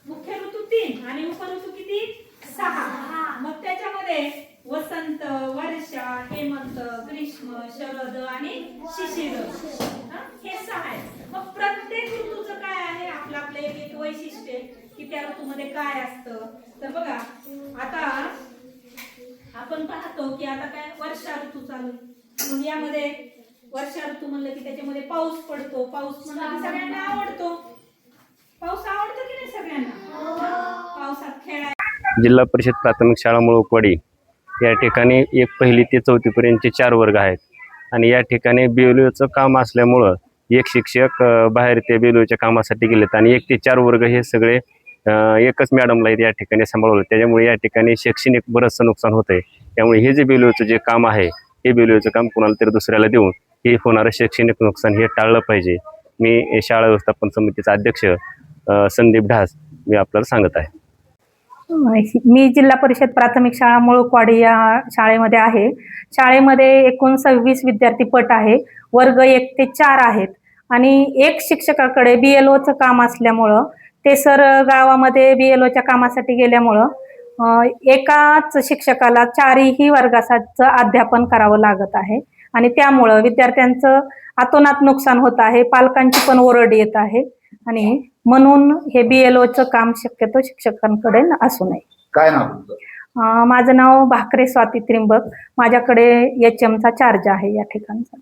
मुख्य ऋतू 3 आणि उपऋतू किती 6. मग त्याच्यामध्ये वसंत, वर्षा, हेमंत, ग्रीष्म, शरद आणि शिशिर हे 6 आहेत. मग प्रत्येक ऋतूचं काय आहे आपलं आपलं एक एक वैशिष्ट्य की त्या ऋतूमध्ये काय असतं. तर बघा आता आपण पाहतो की आता काय वर्षा ऋतू चालू. मग यामध्ये वर्षा ऋतू म्हणलं की त्याच्यामध्ये पाऊस पडतो. पाऊस म्हणलं की सगळ्यांना आवडतो. पाऊस आवडतो की नाही सगळ्यांना. पावसात खेळायला. जिल्हा परिषद प्राथमिक शाळा मुळकवाडी या ठिकाणी 1 ते 4 पर्यंतचे 4 वर्ग आहेत आणि या ठिकाणी BLOचं काम असल्यामुळं एक शिक्षक बाहेर ते BLOच्या कामासाठी गेलेत आणि 1 ते 4 वर्ग हे सगळे एकच मॅडमला या ठिकाणी सांभाळवलं. त्याच्यामुळे या ठिकाणी शैक्षणिक बरंचसं नुकसान होत आहे. त्यामुळे हे जे BLOचं जे काम आहे हे BLOचं काम कोणाला तरी दुसऱ्याला देऊन हे होणारं शैक्षणिक नुकसान हे टाळलं पाहिजे. मी शाळा व्यवस्थापन समितीचा अध्यक्ष संदीप ढास मी आपल्याला सांगत आहे. मी जिल्हा परिषद प्राथमिक शाळा मुळकवाडी या शाळेमध्ये आहे. शाळेमध्ये एकूण 26 विद्यार्थी पट आहे. वर्ग 1 ते 4 आहेत आणि एक शिक्षकाकडे BLOचं काम असल्यामुळं ते सर गावामध्ये BLOच्या कामासाठी गेल्यामुळं एकाच शिक्षकाला 4ही वर्गाचं अध्यापन करावं लागत आहे आणि त्यामुळं विद्यार्थ्यांचं अतोनात नुकसान होत आहे. पालकांची पण ओरड येत आहे आणि म्हणून हे BLOचं काम शक्यतो शिक्षकांकडे असू नये. काय नाव तुमचं? माझं नाव भाकरे स्वाती त्रिंबक. माझ्याकडे HMचा चार्ज आहे या ठिकाणचा.